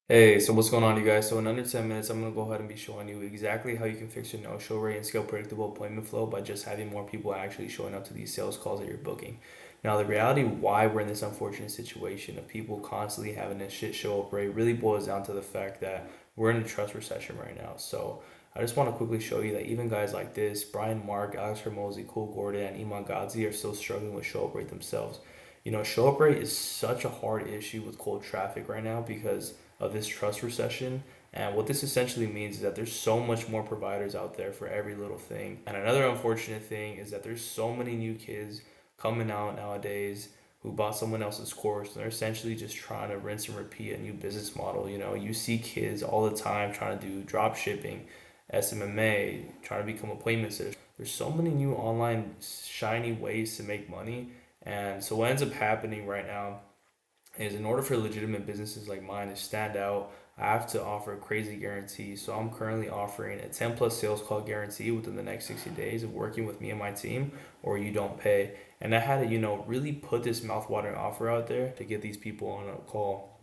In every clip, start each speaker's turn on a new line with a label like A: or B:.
A: Hey, so what's going on, you guys? So in under 10 minutes, I'm going to go ahead and be showing you exactly how you can fix your no-show rate and scale predictable appointment flow by just having more people actually showing up to these sales calls that you're booking. Now, the reality why we're in this unfortunate situation of people constantly having a shit show up rate really boils down to the fact that we're in a trust recession right now. So I just want to quickly show you that even guys like this, Brian Mark, Alex Hormozy, Cool Gordon, and Iman Gadzhi are still struggling with show up rate themselves. Show up rate is such a hard issue with cold traffic right now because of this trust recession. And what this essentially means is that there's so much more providers out there for every little thing. And another unfortunate thing is that there's so many new kids coming out nowadays who bought someone else's course and they're essentially just trying to rinse and repeat a new business model. You see kids all the time trying to do drop shipping, SMMA, trying to become appointment sitters. There's so many new online shiny ways to make money. And so what ends up happening right now is in order for legitimate businesses like mine to stand out, I have to offer a crazy guarantee. So I'm currently offering a 10 plus sales call guarantee within the next 60 days of working with me and my team, or you don't pay. And I had to, really put this mouthwatering offer out there to get these people on a call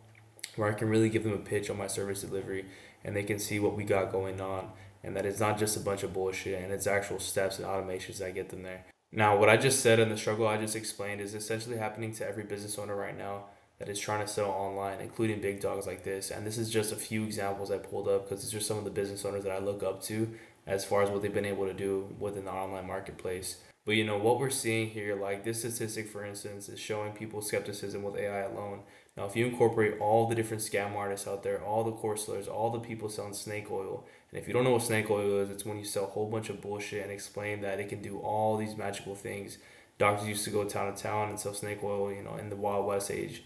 A: where I can really give them a pitch on my service delivery and they can see what we got going on and that it's not just a bunch of bullshit and it's actual steps and automations that get them there. Now, what I just said and the struggle I just explained is essentially happening to every business owner right now that is trying to sell online, including big dogs like this. And this is just a few examples I pulled up because it's just some of the business owners that I look up to as far as what they've been able to do within the online marketplace. But what we're seeing here, like this statistic, for instance, is showing people's skepticism with AI alone. Now, if you incorporate all the different scam artists out there, all the course sellers, all the people selling snake oil, and if you don't know what snake oil is, it's when you sell a whole bunch of bullshit and explain that it can do all these magical things. Doctors used to go town to town and sell snake oil, in the Wild West age.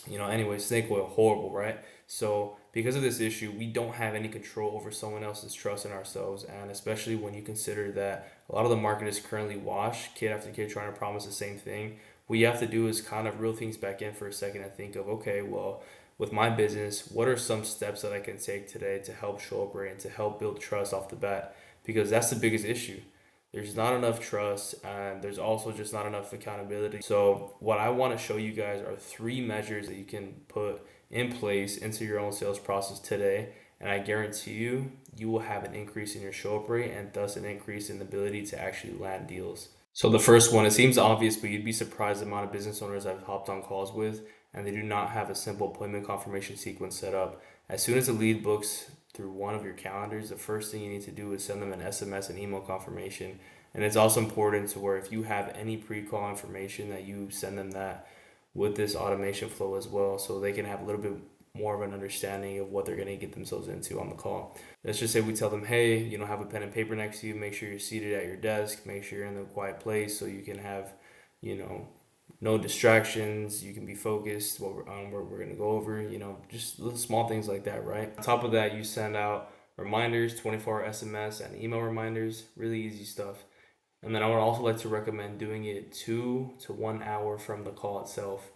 A: Anyway, snake oil, horrible, right? So, because of this issue, we don't have any control over someone else's trust in ourselves. And especially when you consider that a lot of the market is currently washed, kid after kid trying to promise the same thing. What you have to do is kind of reel things back in for a second and think of, okay, well, with my business, what are some steps that I can take today to help show up rate and to help build trust off the bat? Because that's the biggest issue. There's not enough trust and there's also just not enough accountability. So, what I want to show you guys are three measures that you can put in place into your own sales process today. And I guarantee you, you will have an increase in your show up rate and thus an increase in the ability to actually land deals. So, the first one, it seems obvious, but you'd be surprised the amount of business owners I've hopped on calls with and they do not have a simple appointment confirmation sequence set up. As soon as a lead books through one of your calendars, the first thing you need to do is send them an SMS and email confirmation. And it's also important to where if you have any pre-call information that you send them that with this automation flow as well so they can have a little bit more of an understanding of what they're going to get themselves into on the call. Let's just say we tell them, hey, have a pen and paper next to you, make sure you're seated at your desk, make sure you're in a quiet place so you can have, you know, no distractions. You can be focused on what we're gonna go over. Just little small things like that, right? On top of that, you send out reminders, 24-hour SMS and email reminders. Really easy stuff. And then I would also like to recommend doing it 2 to 1 hour from the call itself.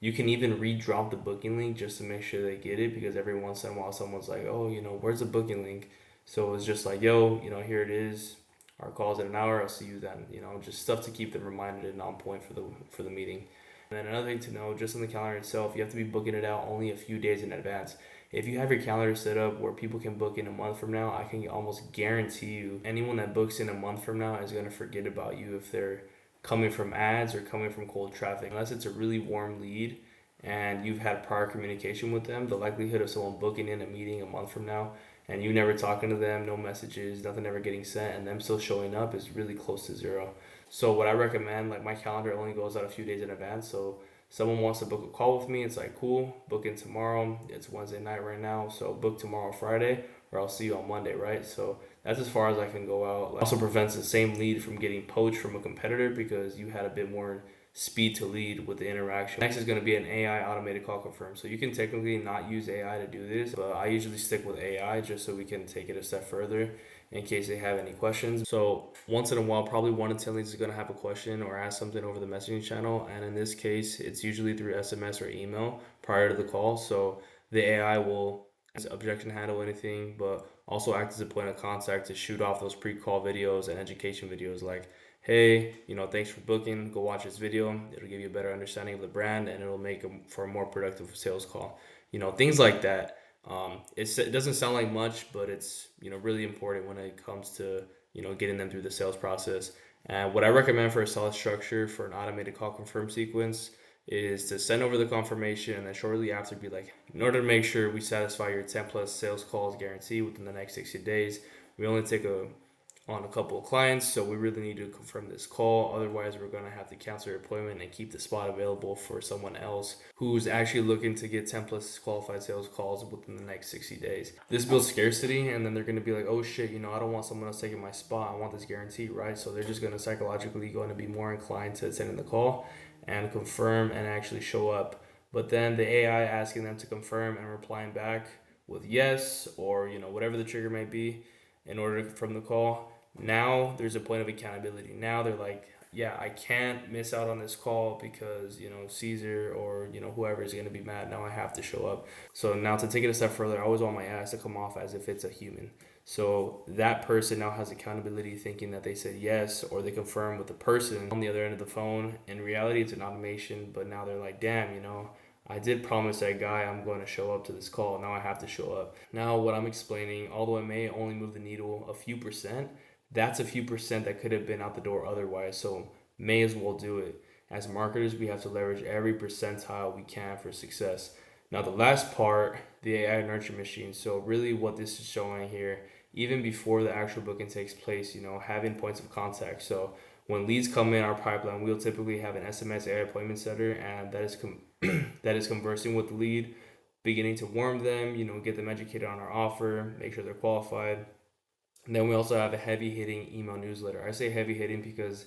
A: You can even re-drop the booking link just to make sure they get it because every once in a while someone's like, oh, where's the booking link? So it's just like, yo, here it is. Our call's in an hour. I'll see you then. Just stuff to keep them reminded and on point for the meeting. And then another thing to know, just on the calendar itself, you have to be booking it out only a few days in advance. If you have your calendar set up where people can book in a month from now, I can almost guarantee you anyone that books in a month from now is going to forget about you if they're coming from ads or coming from cold traffic. Unless it's a really warm lead and you've had prior communication with them, the likelihood of someone booking in a meeting a month from now and you never talking to them, no messages, nothing ever getting sent, and them still showing up is really close to zero. So what I recommend, like my calendar only goes out a few days in advance. So someone wants to book a call with me, it's like cool, book in tomorrow. It's Wednesday night right now, so book tomorrow Friday, or I'll see you on Monday, right? So that's as far as I can go out. It also prevents the same lead from getting poached from a competitor because you had a bit more speed to lead with the interaction. Next is going to be an AI automated call confirm. So you can technically not use AI to do this, but I usually stick with AI just so we can take it a step further in case they have any questions. So once in a while, probably 1 in 10 leads is going to have a question or ask something over the messaging channel. And in this case, it's usually through SMS or email prior to the call. So the AI will objection handle anything, but also act as a point of contact to shoot off those pre-call videos and education videos like, hey, thanks for booking, go watch this video. It'll give you a better understanding of the brand and it'll make for a more productive sales call. Things like that. It doesn't sound like much, but it's really important when it comes to getting them through the sales process. And what I recommend for a solid structure for an automated call confirm sequence is to send over the confirmation and then shortly after be like, in order to make sure we satisfy your 10 plus sales calls guarantee within the next 60 days, we only take on a couple of clients, so we really need to confirm this call. Otherwise, we're going to have to cancel your appointment and keep the spot available for someone else who's actually looking to get 10 plus qualified sales calls within the next 60 days. This builds scarcity, and then they're going to be like, oh shit, I don't want someone else taking my spot. I want this guarantee, right? So they're just going to psychologically going to be more inclined to attend the call and confirm and actually show up. But then the AI asking them to confirm and replying back with yes or whatever the trigger may be in order to confirm the call. Now there's a point of accountability. Now they're like, yeah, I can't miss out on this call because Caesar or whoever is going to be mad. Now I have to show up. So now to take it a step further, I always want my ass to come off as if it's a human. So that person now has accountability, thinking that they said yes or they confirm with the person on the other end of the phone. In reality, it's an automation, but now they're like, damn, I did promise that guy I'm going to show up to this call. Now I have to show up. Now, what I'm explaining, although it may only move the needle a few percent, that's a few percent that could have been out the door otherwise. So, may as well do it. As marketers, we have to leverage every percentile we can for success. Now, the last part, the AI nurture machine. So, really, what this is showing here, even before the actual booking takes place, having points of contact. So, when leads come in our pipeline, we'll typically have an SMS AI appointment setter, and that is conversing with the lead, beginning to warm them, get them educated on our offer, make sure they're qualified. And then we also have a heavy hitting email newsletter. I say heavy hitting because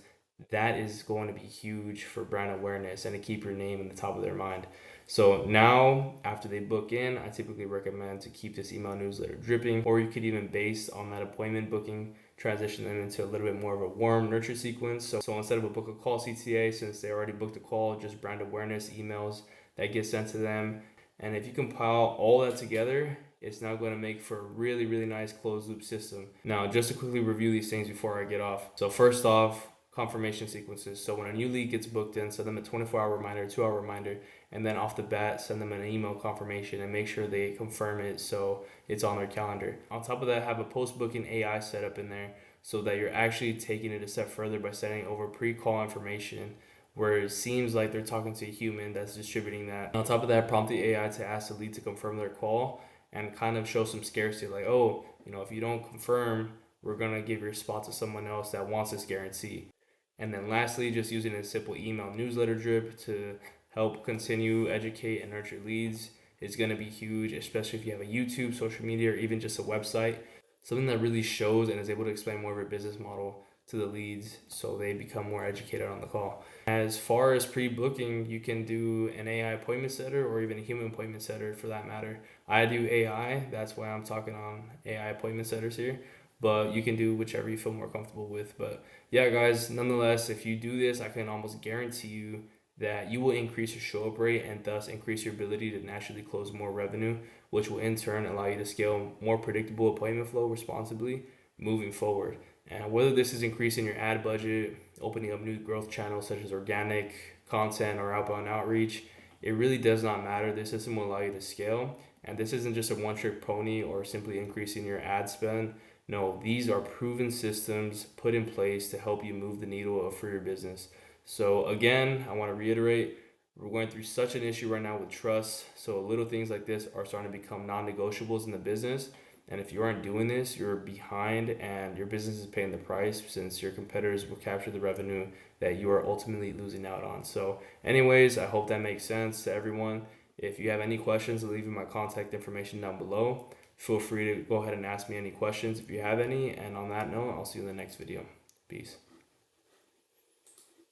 A: that is going to be huge for brand awareness and to keep your name in the top of their mind. So now, after they book in, I typically recommend to keep this email newsletter dripping, or you could even, based on that appointment booking, transition them into a little bit more of a warm nurture sequence. So instead of a book a call CTA, since they already booked a call, just brand awareness emails that get sent to them. And if you compile all that together, it's now going to make for a really, really nice closed loop system. Now, just to quickly review these things before I get off. So first off, confirmation sequences. So when a new lead gets booked in, send them a 24-hour reminder, 2-hour reminder, and then off the bat, send them an email confirmation and make sure they confirm it so it's on their calendar. On top of that, have a post-booking AI setup in there so that you're actually taking it a step further by sending over pre-call information where it seems like they're talking to a human that's distributing that. On top of that, prompt the AI to ask the lead to confirm their call and kind of show some scarcity, like, oh, if you don't confirm, we're going to give your spot to someone else that wants this guarantee. And then lastly, just using a simple email newsletter drip to help continue, educate, and nurture leads is going to be huge, especially if you have a YouTube, social media, or even just a website. Something that really shows and is able to explain more of your business model to the leads so they become more educated on the call. As far as pre-booking, you can do an AI appointment setter or even a human appointment setter for that matter. I do AI, that's why I'm talking on AI appointment setters here, but you can do whichever you feel more comfortable with. But yeah, guys, nonetheless, if you do this, I can almost guarantee you that you will increase your show up rate and thus increase your ability to naturally close more revenue, which will in turn allow you to scale more predictable appointment flow responsibly moving forward. And whether this is increasing your ad budget, opening up new growth channels such as organic content or outbound outreach, it really does not matter. This system will allow you to scale. And this isn't just a one trick pony or simply increasing your ad spend. No, these are proven systems put in place to help you move the needle for your business. So again, I want to reiterate, we're going through such an issue right now with trust. So little things like this are starting to become non-negotiables in the business. And if you aren't doing this, you're behind and your business is paying the price since your competitors will capture the revenue that you are ultimately losing out on. So anyways, I hope that makes sense to everyone. If you have any questions, I'll leave you my contact information down below. Feel free to go ahead and ask me any questions if you have any. And on that note, I'll see you in the next video. Peace.